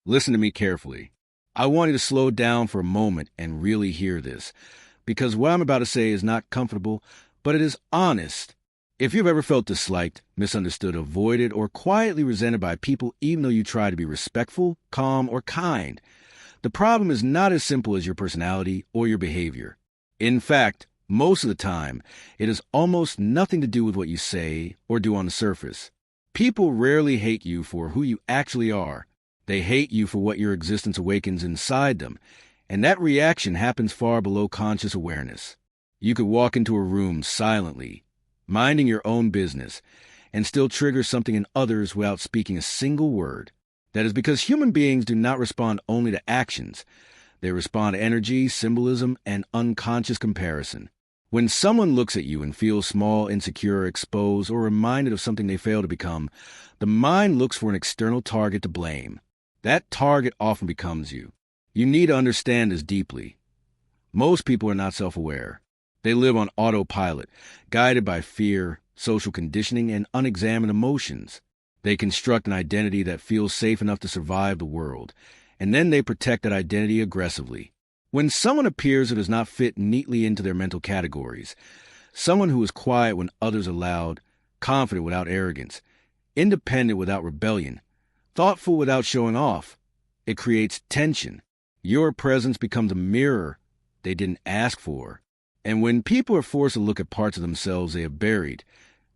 Listen to me carefully. I want you to slow down for a moment and really hear this, because what I'm about to say is not comfortable, but it is honest. If you've ever felt disliked, misunderstood, avoided, or quietly resented by people even though you try to be respectful, calm, or kind, the problem is not as simple as your personality or your behavior. In fact, most of the time, it has almost nothing to do with what you say or do on the surface. People rarely hate you for who you actually are. They hate you for what your existence awakens inside them, and that reaction happens far below conscious awareness. You could walk into a room silently, minding your own business, and still trigger something in others without speaking a single word. That is because human beings do not respond only to actions. They respond to energy, symbolism, and unconscious comparison. When someone looks at you and feels small, insecure, exposed, or reminded of something they failed to become, the mind looks for an external target to blame. That target often becomes you. You need to understand this deeply. Most people are not self-aware. They live on autopilot, guided by fear, social conditioning, and unexamined emotions. They construct an identity that feels safe enough to survive the world, and then they protect that identity aggressively. When someone appears who does not fit neatly into their mental categories, someone who is quiet when others are loud, confident without arrogance, independent without rebellion, thoughtful without showing off, it creates tension. Your presence becomes a mirror they didn't ask for. And when people are forced to look at parts of themselves they have buried,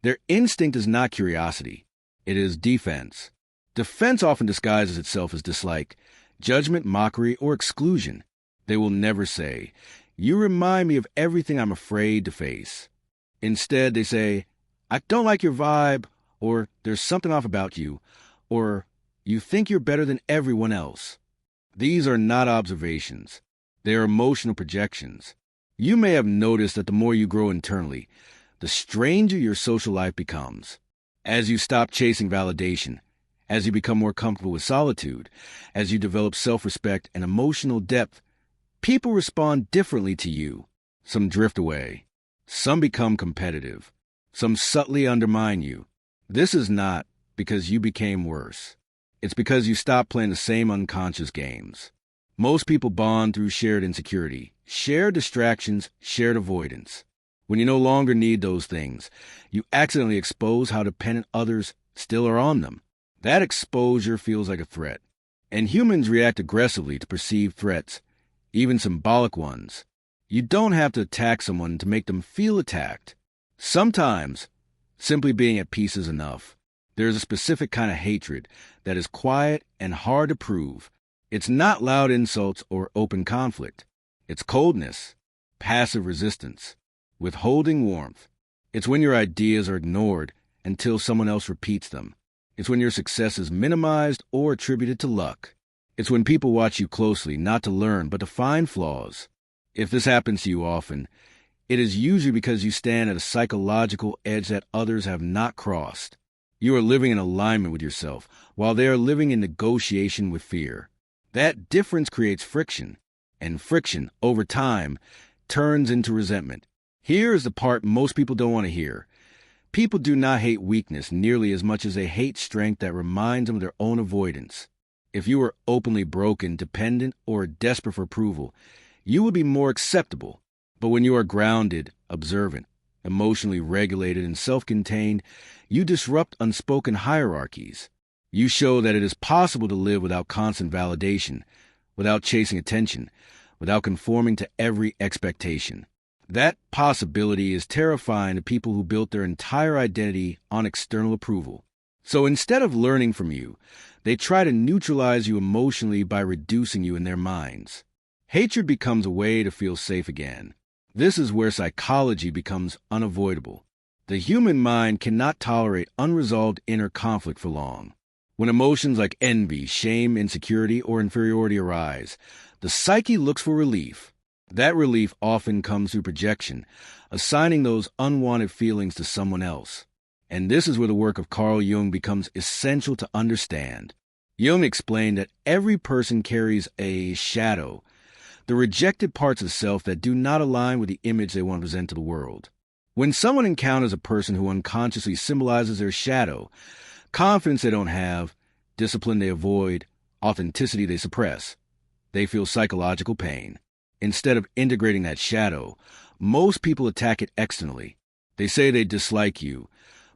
their instinct is not curiosity. It is defense. Defense often disguises itself as dislike, judgment, mockery, or exclusion. They will never say, "You remind me of everything I'm afraid to face." Instead, they say, "I don't like your vibe," or "There's something off about you," or "You think you're better than everyone else." These are not observations. They are emotional projections. You may have noticed that the more you grow internally, the stranger your social life becomes. As you stop chasing validation, as you become more comfortable with solitude, as you develop self-respect and emotional depth, people respond differently to you. Some drift away. Some become competitive. Some subtly undermine you. This is not because you became worse. It's because you stopped playing the same unconscious games. Most people bond through shared insecurity, shared distractions, shared avoidance. When you no longer need those things, you accidentally expose how dependent others still are on them. That exposure feels like a threat, and humans react aggressively to perceived threats, even symbolic ones. You don't have to attack someone to make them feel attacked. Sometimes, simply being at peace is enough. There is a specific kind of hatred that is quiet and hard to prove. It's not loud insults or open conflict. It's coldness, passive resistance, withholding warmth. It's when your ideas are ignored until someone else repeats them. It's when your success is minimized or attributed to luck. It's when people watch you closely, not to learn, but to find flaws. If this happens to you often, it is usually because you stand at a psychological edge that others have not crossed. You are living in alignment with yourself, while they are living in negotiation with fear. That difference creates friction, and friction, over time, turns into resentment. Here is the part most people don't want to hear. People do not hate weakness nearly as much as they hate strength that reminds them of their own avoidance. If you were openly broken, dependent, or desperate for approval, you would be more acceptable. But when you are grounded, observant, emotionally regulated, and self-contained, you disrupt unspoken hierarchies. You show that it is possible to live without constant validation, without chasing attention, without conforming to every expectation. That possibility is terrifying to people who built their entire identity on external approval. So instead of learning from you, they try to neutralize you emotionally by reducing you in their minds. Hatred becomes a way to feel safe again. This is where psychology becomes unavoidable. The human mind cannot tolerate unresolved inner conflict for long. When emotions like envy, shame, insecurity, or inferiority arise, the psyche looks for relief. That relief often comes through projection, assigning those unwanted feelings to someone else. And this is where the work of Carl Jung becomes essential to understand. Jung explained that every person carries a shadow, the rejected parts of self that do not align with the image they want to present to the world. When someone encounters a person who unconsciously symbolizes their shadow, confidence they don't have, discipline they avoid, Authenticity they suppress. They feel psychological pain. Instead of integrating that shadow, most people attack it externally. They say they dislike you,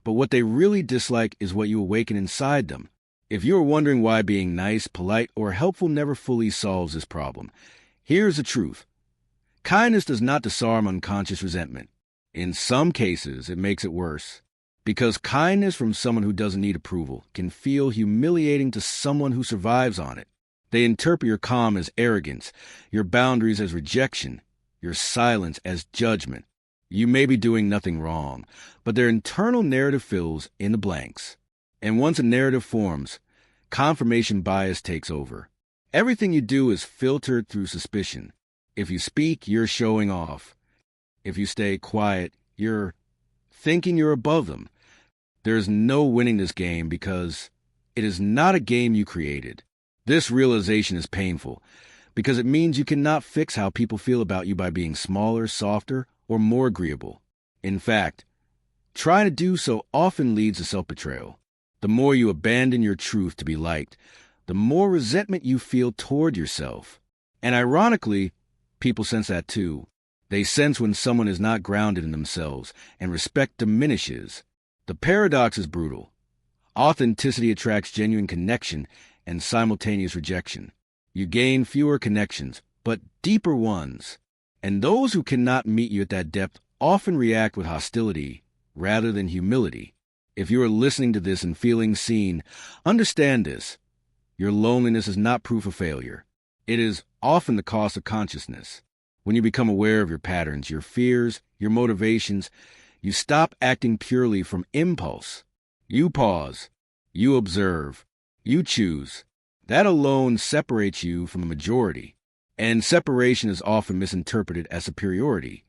but what they really dislike is what you awaken inside them. If you're wondering why being nice, polite, or helpful never fully solves this problem, here's the truth. Kindness does not disarm unconscious resentment. In some cases, it makes it worse. Because kindness from someone who doesn't need approval can feel humiliating to someone who survives on it. They interpret your calm as arrogance, your boundaries as rejection, your silence as judgment. You may be doing nothing wrong, but their internal narrative fills in the blanks. And once a narrative forms, confirmation bias takes over. Everything you do is filtered through suspicion. If you speak, you're showing off. If you stay quiet, you're thinking you're above them. There's no winning this game because it is not a game you created. This realization is painful because it means you cannot fix how people feel about you by being smaller, softer, or more agreeable. In fact, trying to do so often leads to self-betrayal. The more you abandon your truth to be liked, the more resentment you feel toward yourself. And ironically, people sense that too. They sense when someone is not grounded in themselves, and respect diminishes. The paradox is brutal. Authenticity attracts genuine connection and simultaneous rejection. You gain fewer connections, but deeper ones. And those who cannot meet you at that depth often react with hostility rather than humility. If you are listening to this and feeling seen, understand this. Your loneliness is not proof of failure. It is often the cost of consciousness. When you become aware of your patterns, your fears, your motivations, you stop acting purely from impulse. You pause. You observe. You choose. That alone separates you from the majority. And separation is often misinterpreted as superiority,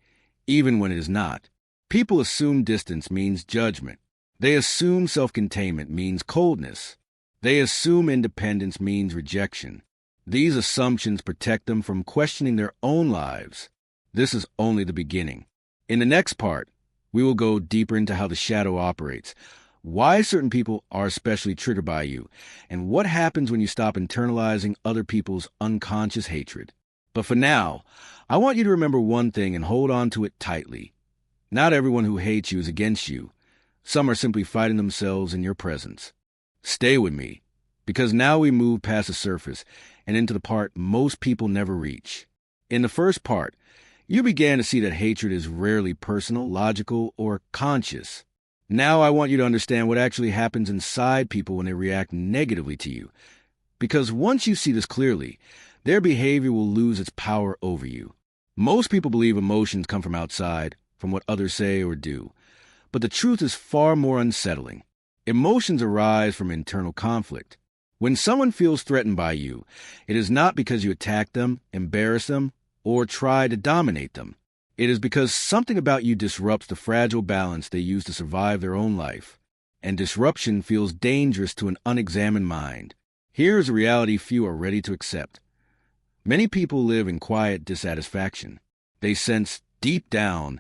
even when it is not. People assume distance means judgment. They assume self-containment means coldness. They assume independence means rejection. These assumptions protect them from questioning their own lives. This is only the beginning. In the next part, we will go deeper into how the shadow operates, why certain people are especially triggered by you, and what happens when you stop internalizing other people's unconscious hatred. But for now, I want you to remember one thing and hold on to it tightly. Not everyone who hates you is against you. Some are simply fighting themselves in your presence. Stay with me, because now we move past the surface and into the part most people never reach. In the first part, you began to see that hatred is rarely personal, logical, or conscious. Now I want you to understand what actually happens inside people when they react negatively to you. Because once you see this clearly, their behavior will lose its power over you. Most people believe emotions come from outside, from what others say or do. But the truth is far more unsettling. Emotions arise from internal conflict. When someone feels threatened by you, it is not because you attack them, embarrass them, or try to dominate them. It is because something about you disrupts the fragile balance they use to survive their own life. And disruption feels dangerous to an unexamined mind. Here is a reality few are ready to accept. Many people live in quiet dissatisfaction. They sense deep down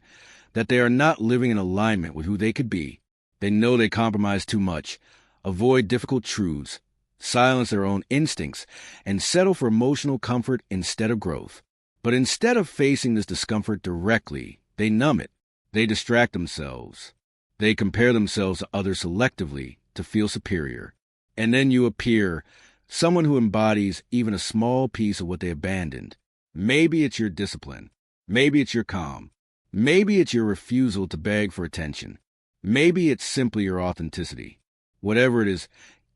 that they are not living in alignment with who they could be. They know they compromise too much, avoid difficult truths, silence their own instincts, and settle for emotional comfort instead of growth. But instead of facing this discomfort directly, they numb it. They distract themselves. They compare themselves to others selectively to feel superior. And then you appear, someone who embodies even a small piece of what they abandoned. Maybe it's your discipline. Maybe it's your calm. Maybe it's your refusal to beg for attention. Maybe it's simply your authenticity. Whatever it is,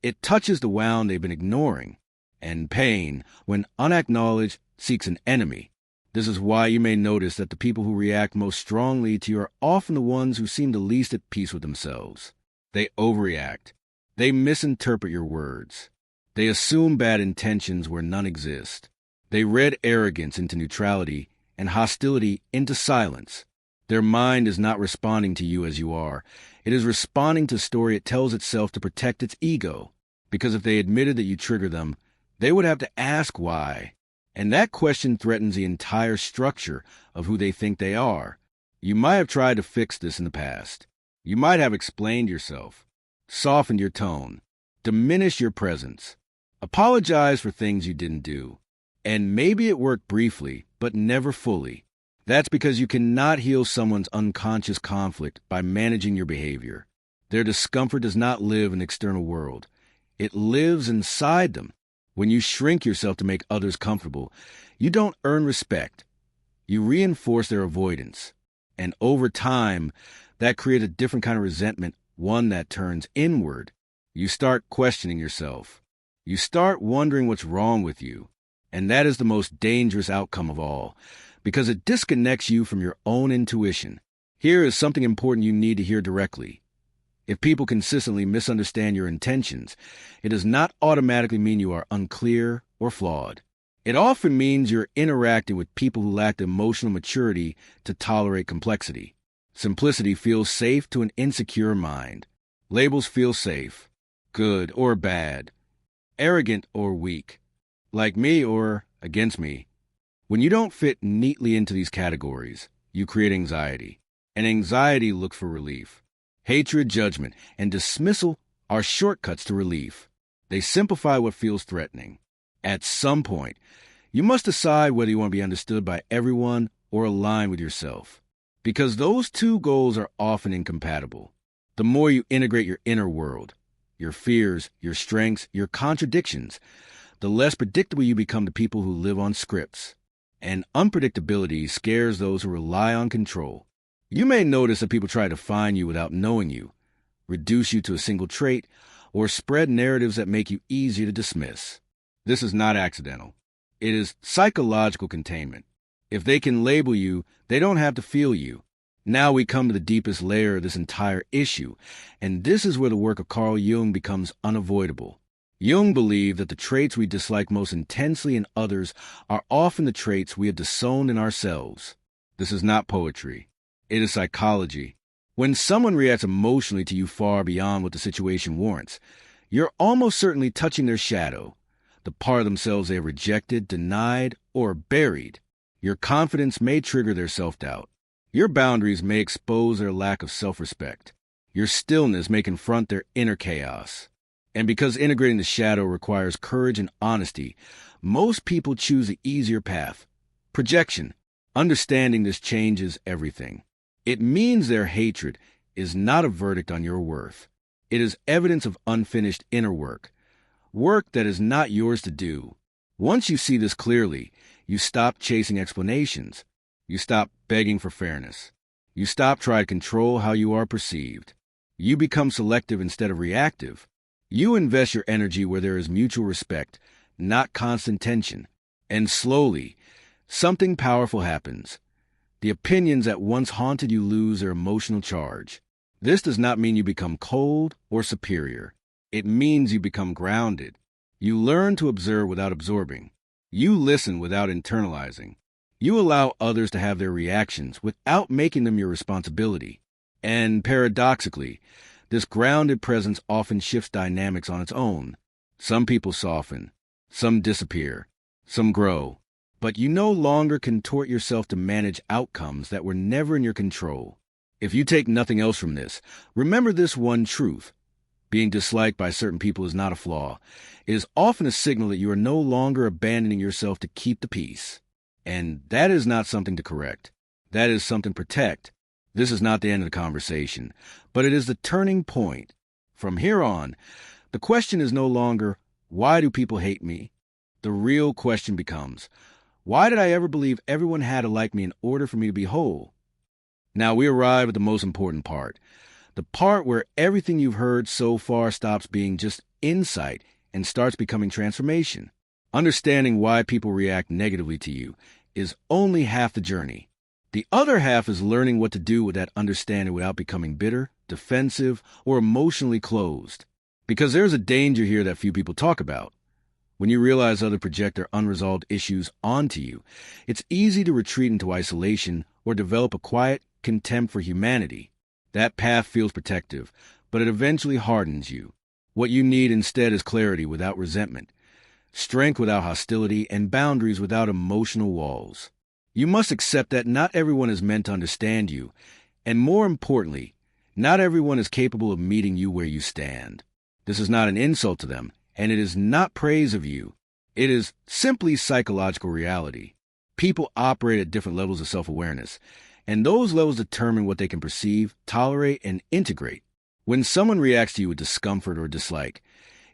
it touches the wound they've been ignoring. And pain, when unacknowledged, seeks an enemy. This is why you may notice that the people who react most strongly to you are often the ones who seem the least at peace with themselves. They overreact. They misinterpret your words. They assume bad intentions where none exist. They read arrogance into neutrality and hostility into silence. Their mind is not responding to you as you are. It is responding to the story it tells itself to protect its ego. Because if they admitted that you trigger them, they would have to ask why. And that question threatens the entire structure of who they think they are. You might have tried to fix this in the past. You might have explained yourself, softened your tone, diminished your presence. Apologize for things you didn't do. And maybe it worked briefly, but never fully. That's because you cannot heal someone's unconscious conflict by managing your behavior. Their discomfort does not live in the external world. It lives inside them. When you shrink yourself to make others comfortable, you don't earn respect. You reinforce their avoidance. And over time, that creates a different kind of resentment, one that turns inward. You start questioning yourself. You start wondering what's wrong with you. And that is the most dangerous outcome of all, because it disconnects you from your own intuition. Here is something important you need to hear directly. If people consistently misunderstand your intentions, it does not automatically mean you are unclear or flawed. It often means you're interacting with people who lack the emotional maturity to tolerate complexity. Simplicity feels safe to an insecure mind. Labels feel safe, good or bad, arrogant or weak, like me or against me. When you don't fit neatly into these categories, you create anxiety, and anxiety looks for relief. Hatred, judgment, and dismissal are shortcuts to relief. They simplify what feels threatening. At some point, you must decide whether you want to be understood by everyone or align with yourself, because those two goals are often incompatible. The more you integrate your inner world, your fears, your strengths, your contradictions, the less predictable you become to people who live on scripts. And unpredictability scares those who rely on control. You may notice that people try to define you without knowing you, reduce you to a single trait, or spread narratives that make you easier to dismiss. This is not accidental. It is psychological containment. If they can label you, they don't have to feel you. Now we come to the deepest layer of this entire issue, and this is where the work of Carl Jung becomes unavoidable. Jung believed that the traits we dislike most intensely in others are often the traits we have disowned in ourselves. This is not poetry. It is psychology. When someone reacts emotionally to you far beyond what the situation warrants, you're almost certainly touching their shadow, the part of themselves they have rejected, denied, or buried. Your confidence may trigger their self-doubt. Your boundaries may expose their lack of self-respect. Your stillness may confront their inner chaos. And because integrating the shadow requires courage and honesty, most people choose the easier path. Projection. Understanding this changes everything. It means their hatred is not a verdict on your worth. It is evidence of unfinished inner work, work that is not yours to do. Once you see this clearly, you stop chasing explanations. You stop begging for fairness. You stop trying to control how you are perceived. You become selective instead of reactive. You invest your energy where there is mutual respect, not constant tension. And slowly, something powerful happens. The opinions that once haunted you lose their emotional charge. This does not mean you become cold or superior. It means you become grounded. You learn to observe without absorbing. You listen without internalizing. You allow others to have their reactions without making them your responsibility. And paradoxically, this grounded presence often shifts dynamics on its own. Some people soften, some disappear, some grow. But you no longer contort yourself to manage outcomes that were never in your control. If you take nothing else from this, remember this one truth. Being disliked by certain people is not a flaw. It is often a signal that you are no longer abandoning yourself to keep the peace. And that is not something to correct. That is something to protect. This is not the end of the conversation, but it is the turning point. From here on, the question is no longer, why do people hate me? The real question becomes, why did I ever believe everyone had to like me in order for me to be whole? Now we arrive at the most important part. The part where everything you've heard so far stops being just insight and starts becoming transformation. Understanding why people react negatively to you is only half the journey. The other half is learning what to do with that understanding without becoming bitter, defensive, or emotionally closed. Because there's a danger here that few people talk about. When you realize others project their unresolved issues onto you, it's easy to retreat into isolation or develop a quiet contempt for humanity. That path feels protective, but it eventually hardens you. What you need instead is clarity without resentment, strength without hostility, and boundaries without emotional walls. You must accept that not everyone is meant to understand you, and more importantly, not everyone is capable of meeting you where you stand. This is not an insult to them, And it is not praise of you. It is simply psychological reality. People operate at different levels of self-awareness, and those levels determine what they can perceive, tolerate, and integrate. When someone reacts to you with discomfort or dislike,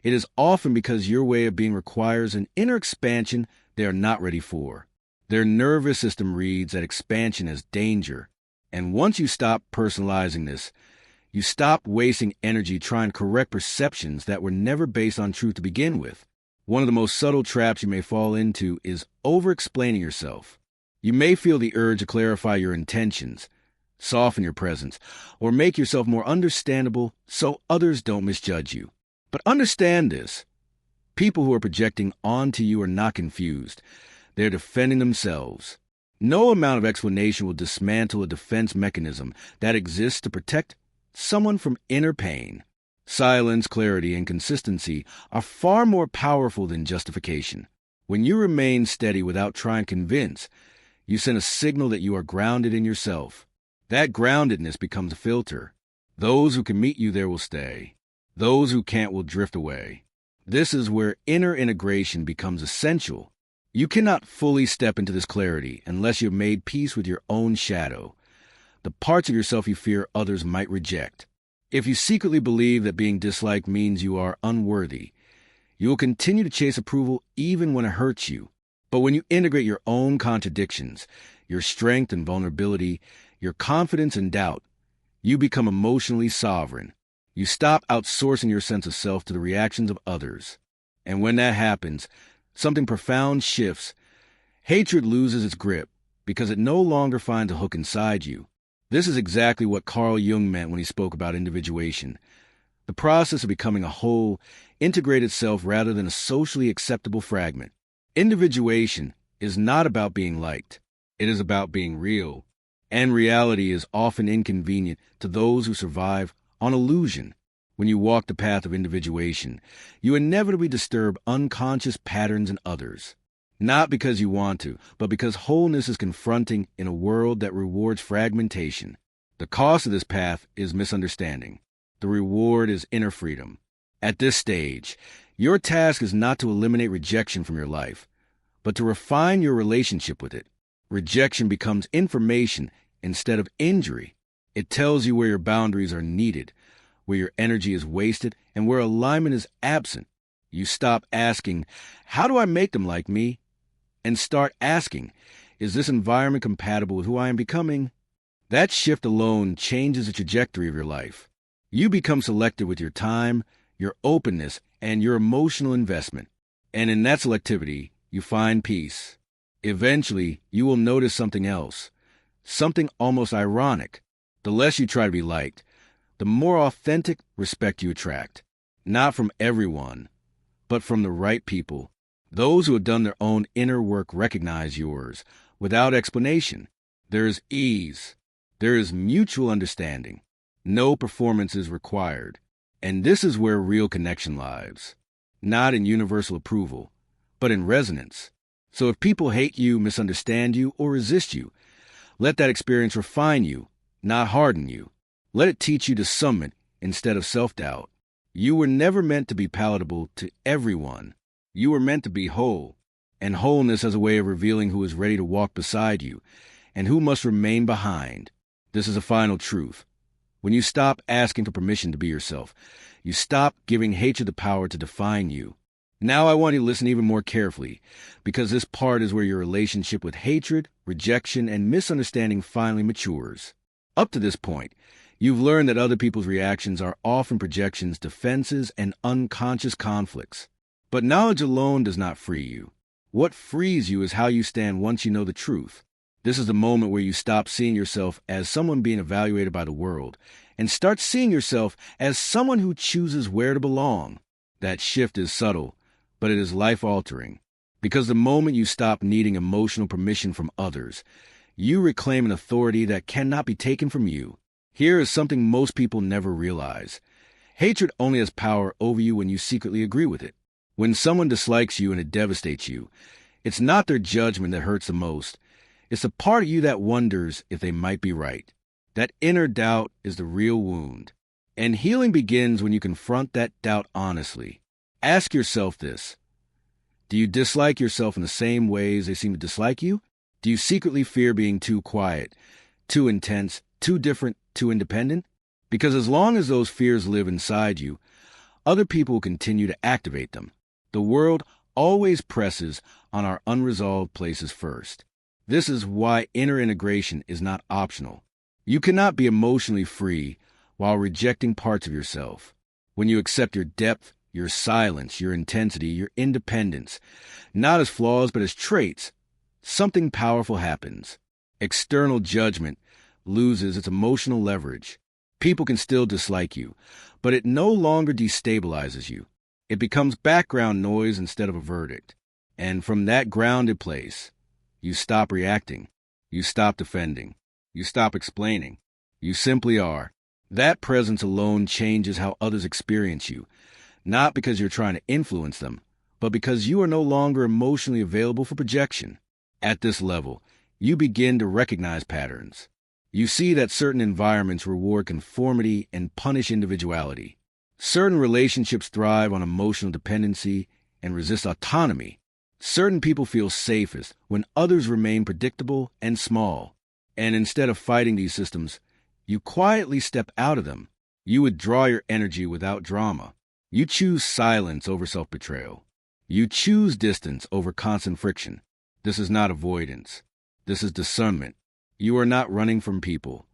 it is often because your way of being requires an inner expansion they are not ready for. Their nervous system reads that expansion as danger, and once you stop personalizing this, you stop wasting energy trying to correct perceptions that were never based on truth to begin with. One of the most subtle traps you may fall into is over-explaining yourself. You may feel the urge to clarify your intentions, soften your presence, or make yourself more understandable so others don't misjudge you. But understand this. People who are projecting onto you are not confused. They're defending themselves. No amount of explanation will dismantle a defense mechanism that exists to protect someone from inner pain. Silence, clarity, and consistency are far more powerful than justification. When you remain steady without trying to convince, you send a signal that you are grounded in yourself. That groundedness becomes a filter. Those who can meet you there will stay. Those who can't will drift away. This is where inner integration becomes essential. You cannot fully step into this clarity unless you have made peace with your own shadow, the parts of yourself you fear others might reject. If you secretly believe that being disliked means you are unworthy, you will continue to chase approval even when it hurts you. But when you integrate your own contradictions, your strength and vulnerability, your confidence and doubt, you become emotionally sovereign. You stop outsourcing your sense of self to the reactions of others. And when that happens, something profound shifts. Hatred loses its grip because it no longer finds a hook inside you. This is exactly what Carl Jung meant when he spoke about individuation. The process of becoming a whole, integrated self rather than a socially acceptable fragment. Individuation is not about being liked. It is about being real. And reality is often inconvenient to those who survive on illusion. When you walk the path of individuation, you inevitably disturb unconscious patterns in others. Not because you want to, but because wholeness is confronting in a world that rewards fragmentation. The cost of this path is misunderstanding. The reward is inner freedom. At this stage, your task is not to eliminate rejection from your life, but to refine your relationship with it. Rejection becomes information instead of injury. It tells you where your boundaries are needed, where your energy is wasted, and where alignment is absent. You stop asking, "How do I make them like me?" and start asking, "Is this environment compatible with who I am becoming?" That shift alone changes the trajectory of your life. You become selective with your time, your openness, and your emotional investment. And in that selectivity, you find peace. Eventually, you will notice something else, something almost ironic. The less you try to be liked, the more authentic respect you attract. Not from everyone, but from the right people. Those who have done their own inner work recognize yours without explanation. There is ease. There is mutual understanding. No performance is required. And this is where real connection lies. Not in universal approval, but in resonance. So if people hate you, misunderstand you, or resist you, let that experience refine you, not harden you. Let it teach you discernment instead of self-doubt. You were never meant to be palatable to everyone. You were meant to be whole, and wholeness has a way of revealing who is ready to walk beside you and who must remain behind. This is a final truth. When you stop asking for permission to be yourself, you stop giving hatred the power to define you. Now I want you to listen even more carefully, because this part is where your relationship with hatred, rejection, and misunderstanding finally matures. Up to this point, you've learned that other people's reactions are often projections, defenses, and unconscious conflicts. But knowledge alone does not free you. What frees you is how you stand once you know the truth. This is the moment where you stop seeing yourself as someone being evaluated by the world and start seeing yourself as someone who chooses where to belong. That shift is subtle, but it is life-altering. Because the moment you stop needing emotional permission from others, you reclaim an authority that cannot be taken from you. Here is something most people never realize. Hatred only has power over you when you secretly agree with it. When someone dislikes you and it devastates you, it's not their judgment that hurts the most. It's the part of you that wonders if they might be right. That inner doubt is the real wound. And healing begins when you confront that doubt honestly. Ask yourself this. Do you dislike yourself in the same ways they seem to dislike you? Do you secretly fear being too quiet, too intense, too different, too independent? Because as long as those fears live inside you, other people will continue to activate them. The world always presses on our unresolved places first. This is why inner integration is not optional. You cannot be emotionally free while rejecting parts of yourself. When you accept your depth, your silence, your intensity, your independence, not as flaws but as traits, something powerful happens. External judgment loses its emotional leverage. People can still dislike you, but it no longer destabilizes you. It becomes background noise instead of a verdict. And from that grounded place, you stop reacting. You stop defending. You stop explaining. You simply are. That presence alone changes how others experience you, not because you're trying to influence them, but because you are no longer emotionally available for projection. At this level, you begin to recognize patterns. You see that certain environments reward conformity and punish individuality. Certain relationships thrive on emotional dependency and resist autonomy. Certain people feel safest when others remain predictable and small. And instead of fighting these systems, you quietly step out of them. You withdraw your energy without drama. You choose silence over self-betrayal. You choose distance over constant friction. This is not avoidance. This is discernment. You are not running from people.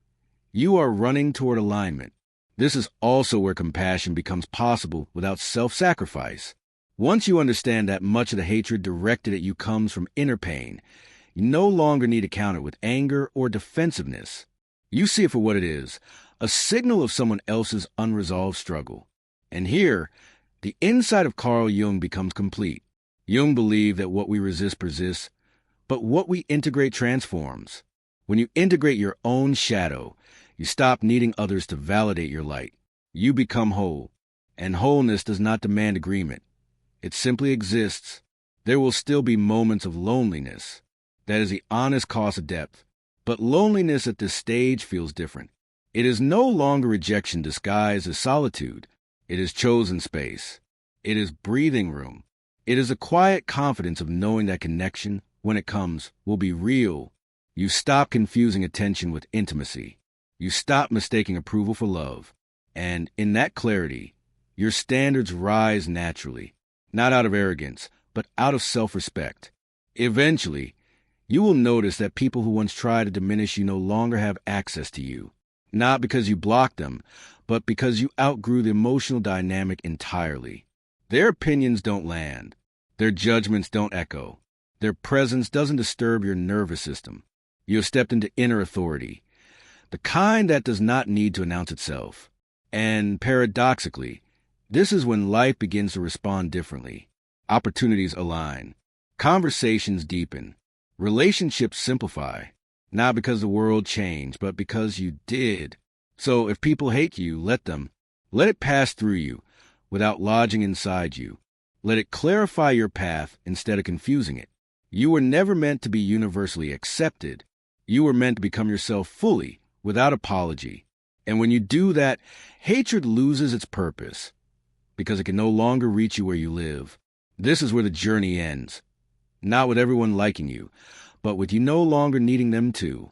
You are running toward alignment. This is also where compassion becomes possible without self-sacrifice. Once you understand that much of the hatred directed at you comes from inner pain, you no longer need to counter it with anger or defensiveness. You see it for what it is, a signal of someone else's unresolved struggle. And here, the insight of Carl Jung becomes complete. Jung believed that what we resist persists, but what we integrate transforms. When you integrate your own shadow, you stop needing others to validate your light. You become whole, and wholeness does not demand agreement. It simply exists. There will still be moments of loneliness. That is the honest cost of depth. But loneliness at this stage feels different. It is no longer rejection disguised as solitude. It is chosen space. It is breathing room. It is a quiet confidence of knowing that connection, when it comes, will be real. You stop confusing attention with intimacy. You stop mistaking approval for love. And in that clarity, your standards rise naturally, not out of arrogance, but out of self-respect. Eventually, you will notice that people who once tried to diminish you no longer have access to you, not because you blocked them, but because you outgrew the emotional dynamic entirely. Their opinions don't land. Their judgments don't echo. Their presence doesn't disturb your nervous system. You have stepped into inner authority, the kind that does not need to announce itself. And paradoxically, this is when life begins to respond differently. Opportunities align. Conversations deepen. Relationships simplify. Not because the world changed, but because you did. So if people hate you, let them. Let it pass through you without lodging inside you. Let it clarify your path instead of confusing it. You were never meant to be universally accepted. You were meant to become yourself fully, without apology. And when you do that, hatred loses its purpose, because it can no longer reach you where you live. This is where the journey ends. Not with everyone liking you, but with you no longer needing them to.